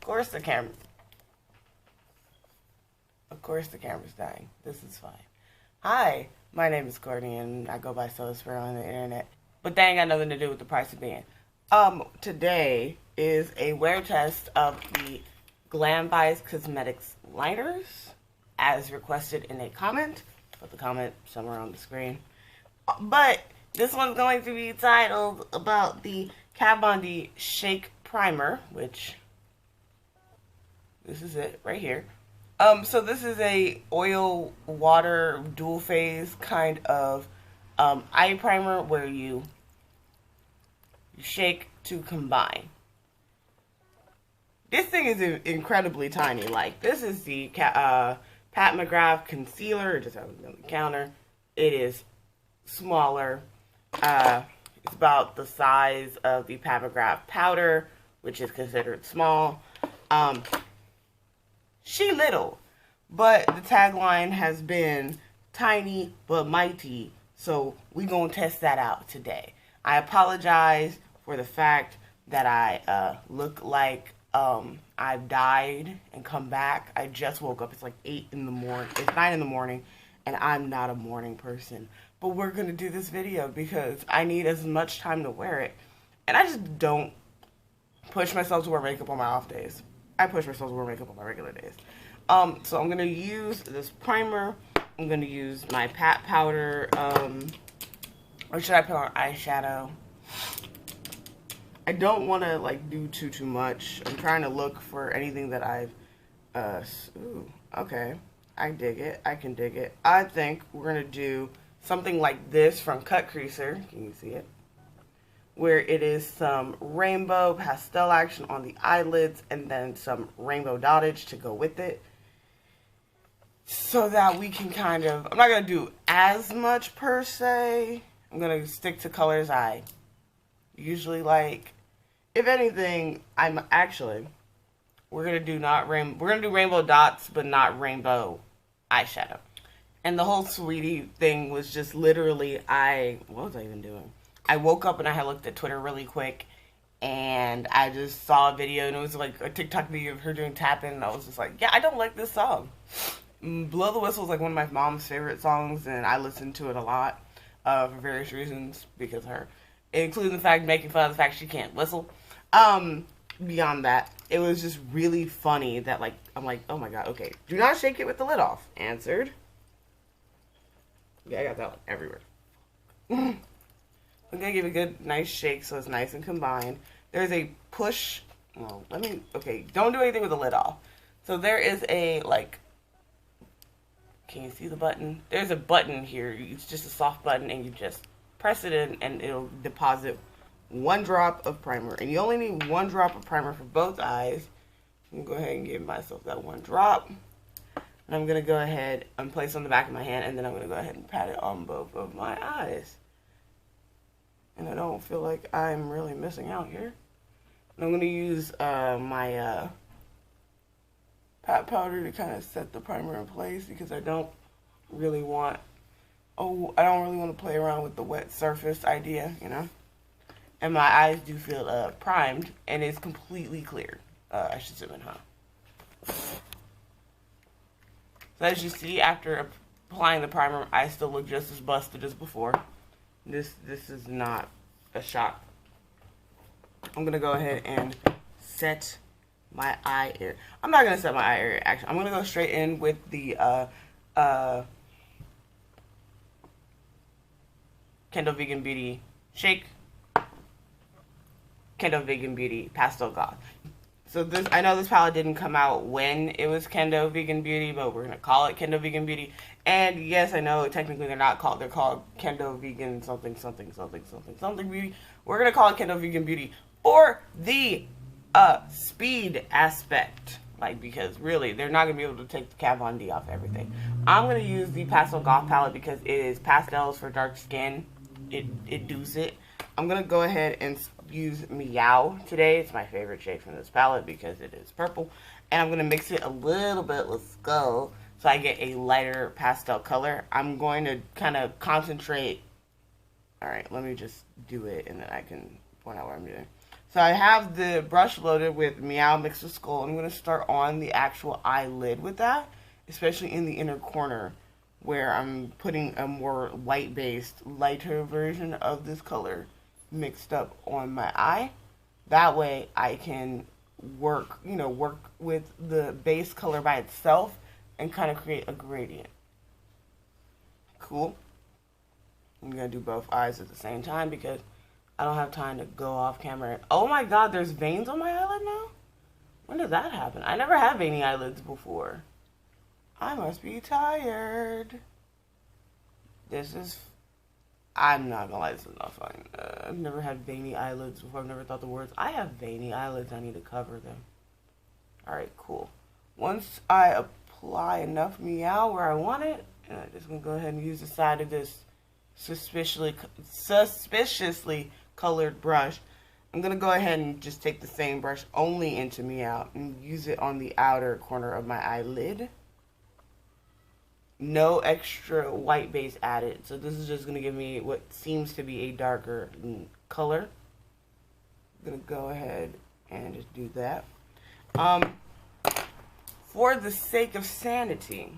course the camera. Of course the camera's dying. This is fine. Hi, my name is Courtney and I go by SoIt'sSparrow on the internet. But that ain't got nothing to do with the price of being. Today is a wear test of the GLAM by Cosmetics liners as requested in a comment. Put the comment somewhere on the screen. But this one's going to be titled about the Kat Von D Shake Primer, which this is it right here. So this is a oil water dual phase kind of eye primer where you shake to combine. This thing is incredibly tiny. Like, this is the Pat McGrath concealer. It just has it on the counter. It is smaller. It's about the size of the Pat McGrath powder, which is considered small. She little, but the tagline has been tiny but mighty, so we gonna test that out today. I apologize for the fact that I look like I've died and come back. I just woke up. It's like 8 in the morning. It's 9 in the morning, and I'm not a morning person. But we're gonna do this video because I need as much time to wear it, and I just don't push myself to wear makeup on my off days. I push myself to wear makeup on my regular days. So I'm going to use this primer. I'm going to use my pat powder. Or should I put on eyeshadow? I don't want to, like, do too much. I'm trying to look for anything that I've... ooh, okay. I dig it. I can dig it. I think we're going to do something like this from Cut Creaser. Can you see it? Where it is some rainbow pastel action on the eyelids and then some rainbow dottage to go with it. So that we can kind of, I'm not going to do as much per se. I'm going to stick to colors I usually like. If anything, we're going to do rainbow dots, but not rainbow eyeshadow. And the whole sweetie thing was just literally, what was I even doing? I woke up and I had looked at Twitter really quick, and I just saw a video, and it was like a TikTok video of her doing tapping, and I was just like, yeah, I don't like this song. Blow the Whistle is like one of my mom's favorite songs, and I listen to it a lot for various reasons because of her, including the fact making fun of the fact she can't whistle. Beyond that, it was just really funny that, like, I'm like, oh my god, okay, do not shake it with the lid off. Answered. Yeah, I got that one everywhere. I'm going to give it a good, nice shake so it's nice and combined. There's a push. Well, okay, don't do anything with the lid off. So there is a, like, can you see the button? There's a button here. It's just a soft button, and you just press it in, and it'll deposit 1 drop of primer. And you only need 1 drop of primer for both eyes. I'm going to go ahead and give myself that 1 drop. And I'm going to go ahead and place it on the back of my hand, and then I'm going to go ahead and pat it on both of my eyes. And I don't feel like I'm really missing out here. And I'm going to use my pat powder to kind of set the primer in place because I don't really want to play around with the wet surface idea, you know. And my eyes do feel primed, and it's completely clear. I should zoom in, huh? So as you see, after applying the primer, I still look just as busted as before. This is not a shock. I'm going to go ahead and set my eye area. I'm not going to set my eye area, actually. I'm going to go straight in with the Kendall Vegan Beauty Shake, Kendall Vegan Beauty Pastel Goth. So this, I know this palette didn't come out when it was Kendall Vegan Beauty, but we're going to call it Kendall Vegan Beauty. And yes, I know technically they're called Kendall Vegan something Beauty. We're going to call it Kendall Vegan Beauty for the speed aspect. Like, because really, they're not going to be able to take the Kat Von D off everything. I'm going to use the Pastel Goth palette because it is pastels for dark skin. It does it. I'm going to go ahead and use Meow today. It's my favorite shade from this palette because it is purple. And I'm going to mix it a little bit with Skull so I get a lighter pastel color. I'm going to kind of concentrate. Alright, let me just do it and then I can point out what I'm doing. So I have the brush loaded with Meow mixed with Skull. I'm going to start on the actual eyelid with that, especially in the inner corner where I'm putting a more light-based, lighter version of this color mixed up on my eye. That way I can work with the base color by itself and kind of create a gradient. Cool. I'm going to do both eyes at the same time because I don't have time to go off camera. Oh my god, there's veins on my eyelid now? When did that happen? I never had veiny eyelids before. I must be tired. I'm not gonna lie, this is not fun. I've never had veiny eyelids before. I've never thought the words, I have veiny eyelids, I need to cover them. Alright, cool. Once I apply enough Meow where I want it, and I'm just gonna go ahead and use the side of this suspiciously colored brush. I'm going to go ahead and just take the same brush only into Meow and use it on the outer corner of my eyelid. No extra white base added. So this is just going to give me what seems to be a darker color. I'm going to go ahead and just do that. For the sake of sanity,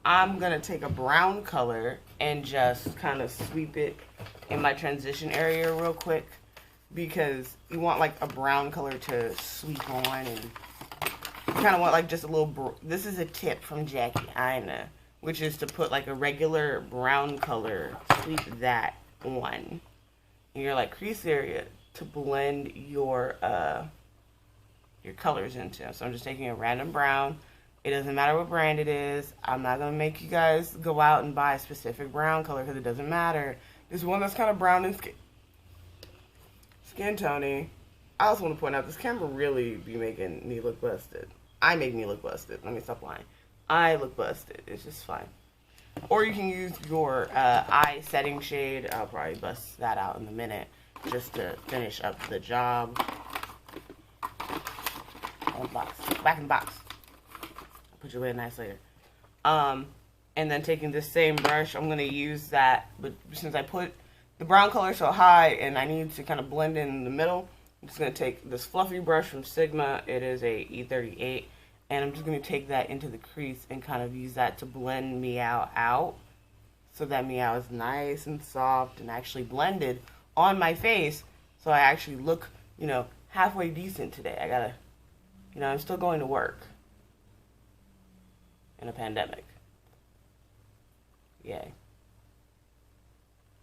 I'm going to take a brown color and just kind of sweep it in my transition area real quick, because you want like a brown color to sweep on, and you kind of want like just a little, this is a tip from Jackie, I know, which is to put like a regular brown color, sweep that on in your like crease area to blend your colors into. So I'm just taking a random brown. It doesn't matter what brand it is. I'm not going to make you guys go out and buy a specific brown color because it doesn't matter. There's one that's kind of brown and skin tony. I also want to point out, this camera really be making me look busted. I make me look busted. Let me stop lying. I look busted. It's just fine. Or you can use your eye setting shade. I'll probably bust that out in a minute just to finish up the job. Back in the box. Put you away nice later. And then taking the same brush, I'm going to use that, but since I put the brown color so high and I need to kind of blend in the middle, I'm just going to take this fluffy brush from Sigma. It is a E38, and I'm just going to take that into the crease and kind of use that to blend Meow out, so that Meow is nice and soft and actually blended on my face, so I actually look, halfway decent today. I gotta, I'm still going to work in a pandemic. Yay.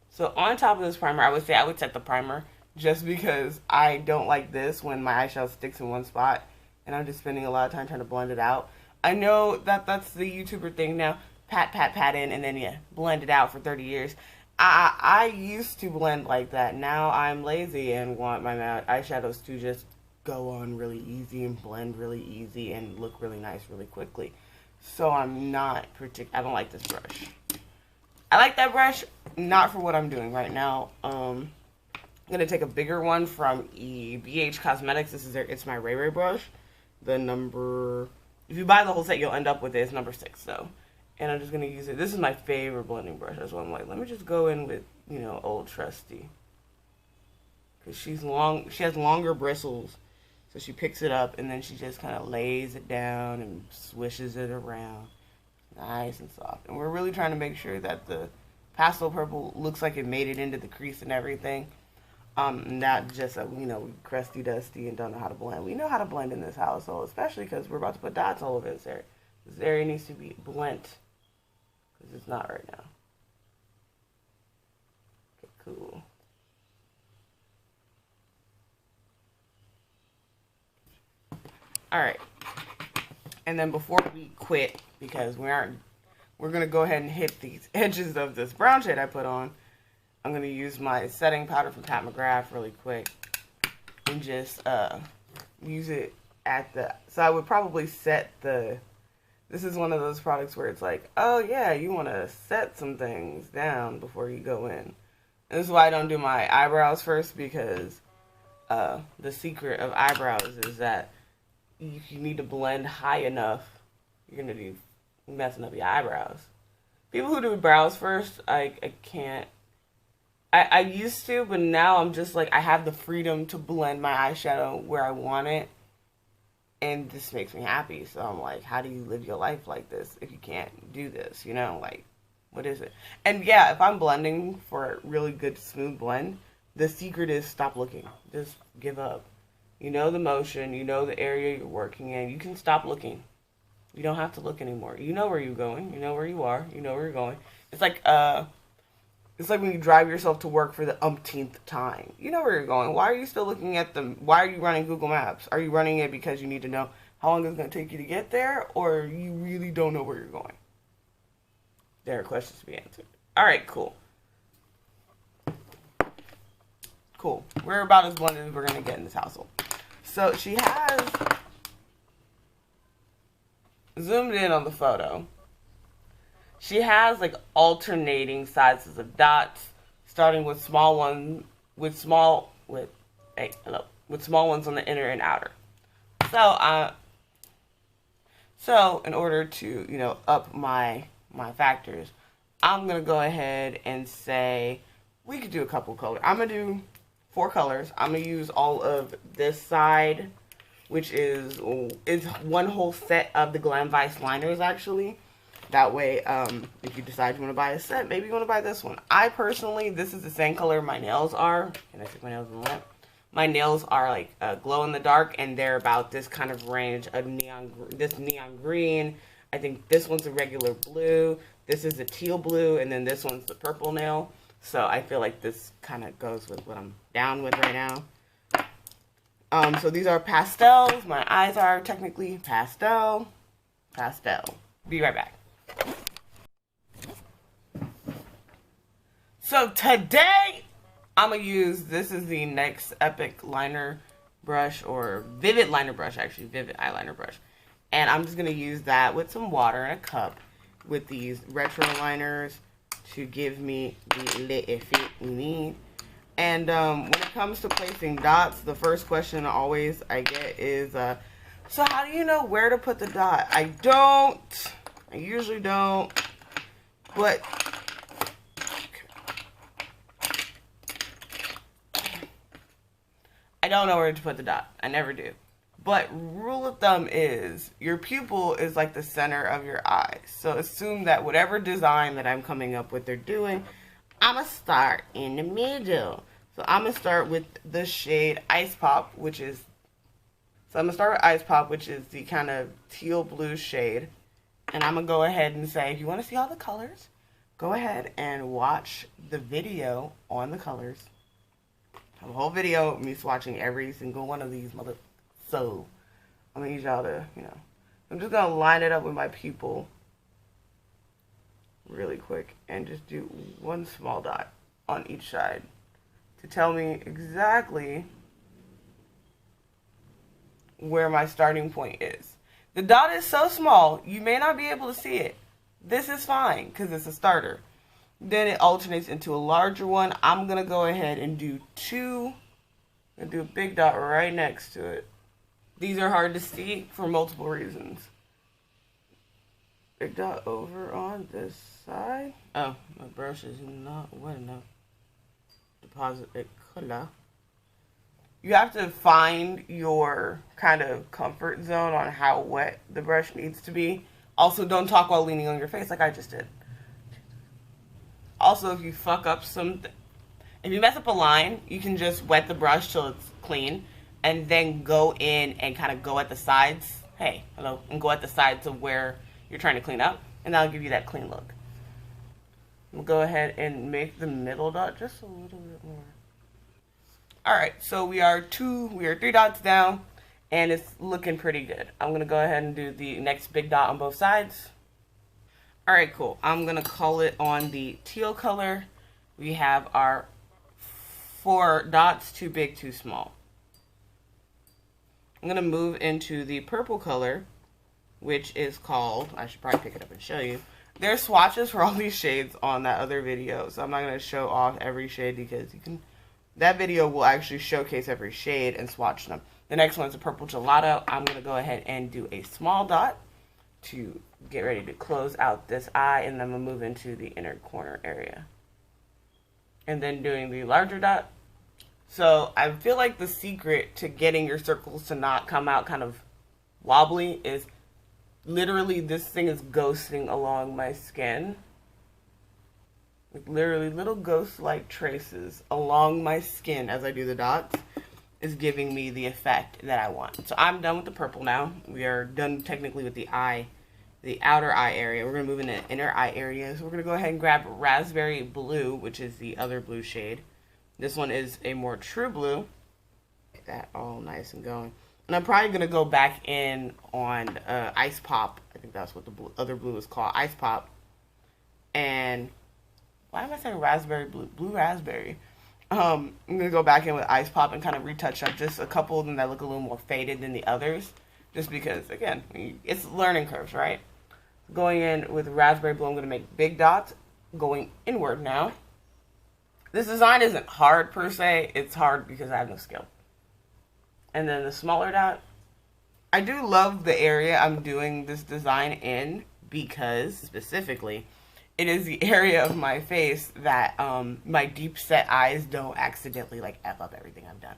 So on top of this primer, I would say I would set the primer, just because I don't like this when my eyeshadow sticks in one spot and I'm just spending a lot of time trying to blend it out. I know that that's the YouTuber thing now. Pat in, and then blend it out for 30 years. I used to blend like that. Now I'm lazy and want my eyeshadows to just go on really easy and blend really easy and look really nice really quickly. So I'm not I don't like this brush. I like that brush, not for what I'm doing right now. I'm going to take a bigger one from BH Cosmetics. This is It's My Ray Ray brush. The number, if you buy the whole set, you'll end up with it. It's number 6, though. And I'm just going to use it. This is my favorite blending brush. That's why I'm like, let me just go in with, old trusty. Because she has longer bristles. So she picks it up and then she just kind of lays it down and swishes it around. Nice and soft. And we're really trying to make sure that the pastel purple looks like it made it into the crease and everything. Not just that, we crusty dusty and don't know how to blend. We know how to blend in this household, especially because we're about to put dots all over this area. This area needs to be blent, because it's not right now. Okay, cool. Alright. And then before we quit, because we're going to go ahead and hit these edges of this brown shade I put on, I'm going to use my setting powder from Pat McGrath really quick and just use it at so I would probably set this is one of those products where it's like, oh yeah, you want to set some things down before you go in. And this is why I don't do my eyebrows first, because the secret of eyebrows is that you need to blend high enough. You're going to be messing up your eyebrows. People who do brows first, I I used to, but now I'm just like, I have the freedom to blend my eyeshadow where I want it. And this makes me happy. So I'm like, how do you live your life like this if you can't do this? You know, like, what is it? And yeah, if I'm blending for a really good, smooth blend, the secret is stop looking. Just give up. You know the motion. You know the area you're working in. You can stop looking. You don't have to look anymore. You know where you're going. You know where you are. You know where you're going. It's like when you drive yourself to work for the umpteenth time. You know where you're going. Why are you still looking at them? Why are you running Google Maps? Are you running it because you need to know how long it's going to take you to get there, or you really don't know where you're going? There are questions to be answered. All right, cool. Cool. We're about as blended as we're going to get in this household. So she has zoomed in on the photo. She has like alternating sizes of dots, starting with small ones with small ones on the inner and outer. So in order to, you know, up my factors, I'm gonna go ahead and say we could do a couple colors. I'm gonna do 4 colors. I'm gonna use all of this side, which is one whole set of the GLAM Vice liners actually. That way, if you decide you want to buy a set, maybe you want to buy this one. I personally, this is the same color my nails are. Can I stick my nails in the lamp? My nails are like glow in the dark, and they're about this kind of range of neon green. I think this one's a regular blue. This is a teal blue, and then this one's the purple nail. So I feel like this kind of goes with what I'm down with right now. So these are pastels. My eyes are technically pastel. Be right back. So today, I'm going to use, this is the NYX Epic liner brush, or Vivid liner brush, actually, Vivid eyeliner brush. And I'm just going to use that with some water in a cup with these retro liners to give me the lit effect we need. And when it comes to placing dots, the first question always I get is, so how do you know where to put the dot? I usually don't, but I don't know where to put the dot. I never do. But rule of thumb is your pupil is like the center of your eye. So assume that whatever design that I'm coming up with or doing, I'm going to start in the middle. So I'm going to start with the shade Ice Pop, which is the kind of teal blue shade. And I'm going to go ahead and say, if you want to see all the colors, go ahead and watch the video on the colors. I have a whole video of me swatching every single one of these So I'm going to need y'all to, you know, I'm just going to line it up with my pupil really quick and just do one small dot on each side to tell me exactly where my starting point is. The dot is so small, you may not be able to see it. This is fine, because it's a starter. Then it alternates into a larger one. I'm going to go ahead and do 2, and do a big dot right next to it. These are hard to see for multiple reasons. Big dot over on this side. Oh, my brush is not wet enough. Deposit a color. You have to find your kind of comfort zone on how wet the brush needs to be. Also, don't talk while leaning on your face like I just did. Also, if you fuck up if you mess up a line, you can just wet the brush till it's clean and then go in and kind of go at the sides. Hey, hello. And go at the sides of where you're trying to clean up. And that'll give you that clean look. We'll go ahead and make the middle dot just a little bit more. Alright, so we are 3 dots down, and it's looking pretty good. I'm going to go ahead and do the next big dot on both sides. Alright, cool. I'm going to call it on the teal color. We have our 4 dots, too big, too small. I'm going to move into the purple color, which is called, I should probably pick it up and show you. There's swatches for all these shades on that other video, so I'm not going to show off every shade because that video will actually showcase every shade and swatch them. The next one is a purple gelato. I'm going to go ahead and do a small dot to get ready to close out this eye, and then I'm going to move into the inner corner area. and then doing the larger dot. So I feel like the secret to getting your circles to not come out kind of wobbly is literally this thing is ghosting along my skin. Like literally little ghost-like traces along my skin as I do the dots is giving me the effect that I want. So I'm done with the purple now. We are done technically with the eye, the outer eye area. We're going to move into the inner eye area. So we're going to go ahead and grab raspberry blue, which is the other blue shade. This one is a more true blue. Get that all nice and going. And I'm probably going to go back in on Ice Pop. I think that's what the other blue is called, Ice Pop. And why am I saying raspberry blue? Blue raspberry. I'm going to go back in with Ice Pop and kind of retouch up just a couple of them that look a little more faded than the others. Just because, again, it's learning curves, right? Going in with raspberry blue, I'm going to make big dots going inward now. This design isn't hard per se. It's hard because I have no skill. And then the smaller dot. I do love the area I'm doing this design in because, specifically, it is the area of my face that my deep set eyes don't accidentally like F up everything I've done.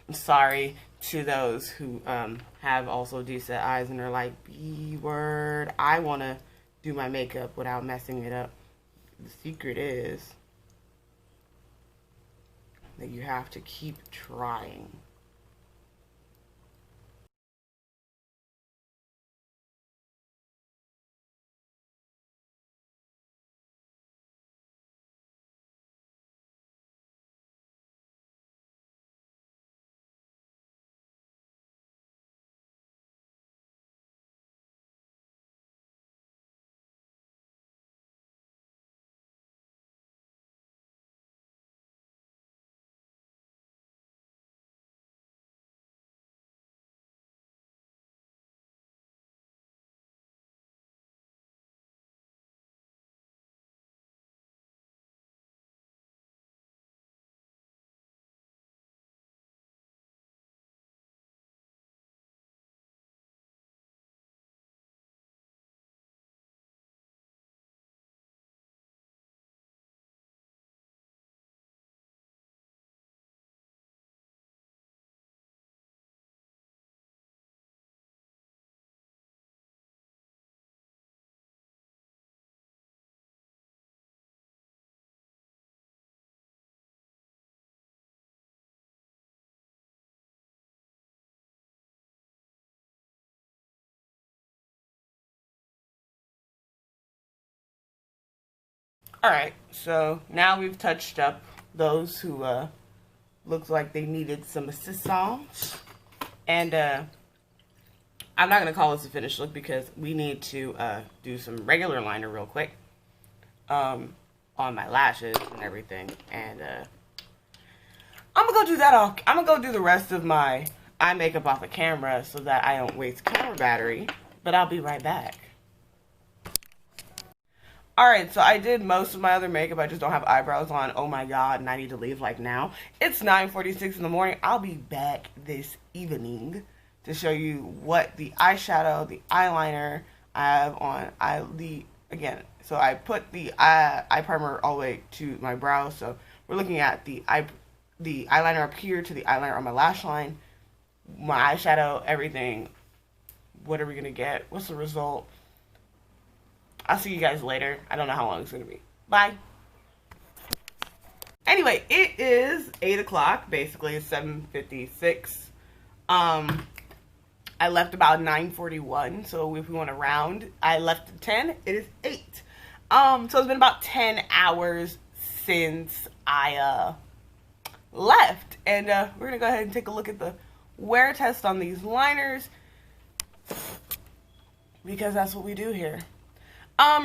I'm sorry to those who have also deep set eyes and are like, B word, I want to do my makeup without messing it up. The secret is that you have to keep trying. Alright, so now we've touched up those who looked like they needed some assistance. And I'm not going to call this a finished look because we need to do some regular liner real quick on my lashes and everything. And I'm going to go do that off. I'm going to go do the rest of my eye makeup off the camera so that I don't waste camera battery. But I'll be right back. Alright, so I did most of my other makeup. I just don't have eyebrows on. Oh my god, and I need to leave like now. It's 9:46 in the morning. I'll be back this evening to show you what the eyeshadow, the eyeliner I have on. Again, so I put the eye primer all the way to my brow. So we're looking at the eyeliner up here to the eyeliner on my lash line. My eyeshadow, everything. What are we going to get? What's the result? I'll see you guys later. I don't know how long it's going to be. Bye. Anyway, it is 8 o'clock. Basically, it's 7:56. I left about 9:41. So if we want to round, I left at 10. It is 8. So it's been about 10 hours since I left. And we're going to go ahead and take a look at the wear test on these liners. Because that's what we do here.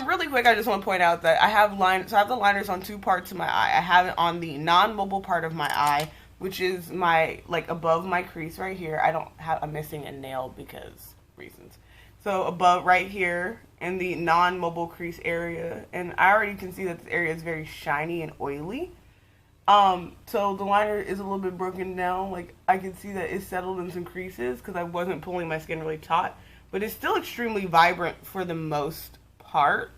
Really quick, I just want to point out that I have so I have the liners on two parts of my eye. I have it on the non-mobile part of my eye, which is my, like, above my crease right here. I'm missing a nail because reasons. So above right here in the non-mobile crease area, and I already can see that this area is very shiny and oily. So the liner is a little bit broken down. Like, I can see that it's settled in some creases because I wasn't pulling my skin really taut, but it's still extremely vibrant for the most part.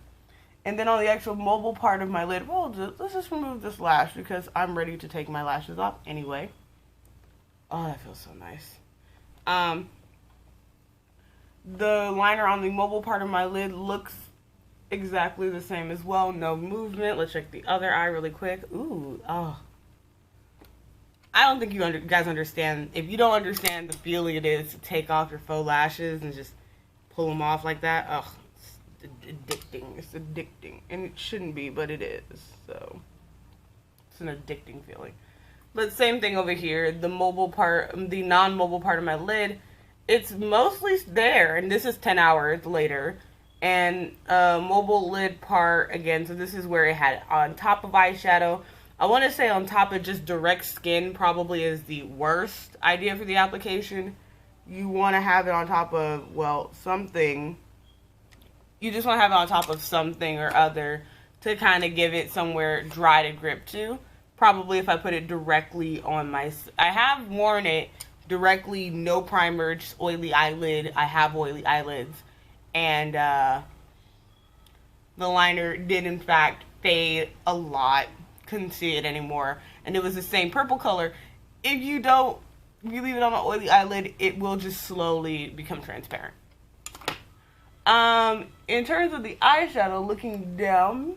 And then on the actual mobile part of my lid, well, let's just remove this lash because I'm ready to take my lashes off anyway. Oh, that feels so nice. The liner on the mobile part of my lid looks exactly the same as well. No movement. Let's check the other eye really quick. Ooh, oh. I don't think you guys understand. If you don't understand the feeling it is to take off your faux lashes and just pull them off like that, ugh, it's addicting. It's addicting. And it shouldn't be, but it is. So, it's an addicting feeling. But same thing over here. The mobile part, the non-mobile part of my lid, it's mostly there. And this is 10 hours later. And mobile lid part, again, so this is where it had on top of eyeshadow. I want to say on top of just direct skin probably is the worst idea for the application. You want to have it on top of, well, something. You just want to have it on top of something or other to kind of give it somewhere dry to grip to. Probably if I put it directly on my... I have worn it directly, no primer, just oily eyelid. I have oily eyelids. And the liner did, in fact, fade a lot. Couldn't see it anymore, and it was the same purple color. If you leave it on an oily eyelid, it will just slowly become transparent. In terms of the eyeshadow, looking down,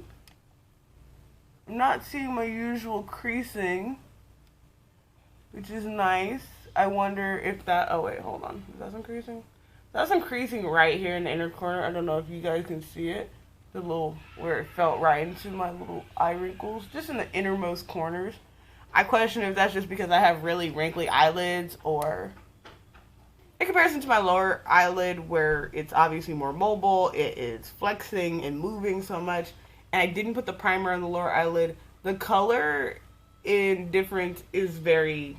I'm not seeing my usual creasing, which is nice. I wonder if that, oh wait, hold on, is that some creasing? That's some creasing right here in the inner corner. I don't know if you guys can see it. The little, where it felt right into my little eye wrinkles, just in the innermost corners. I question if that's just because I have really wrinkly eyelids, or in comparison to my lower eyelid where it's obviously more mobile, it is flexing and moving so much, and I didn't put the primer on the lower eyelid. The color in difference is very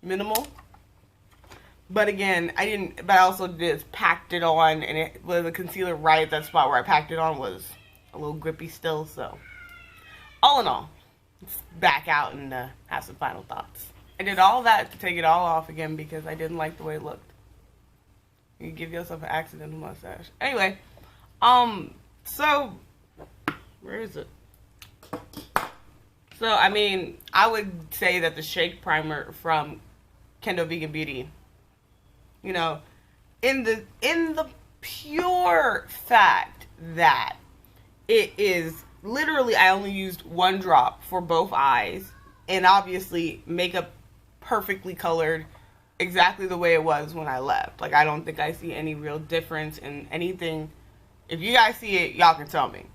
minimal. But again, but I also just packed it on, and it was a concealer right at that spot where I packed it on was a little grippy still, so all in all, let's back out and have some final thoughts. I did all that to take it all off again because I didn't like the way it looked. You give yourself an accidental mustache. Anyway, so, where is it? So, I mean, I would say that the Shake Primer from Kendo Vegan Beauty, you know, in the pure fact that it is literally, I only used one drop for both eyes, and obviously makeup perfectly colored exactly the way it was when I left. Like, I don't think I see any real difference in anything. If you guys see it, y'all can tell me.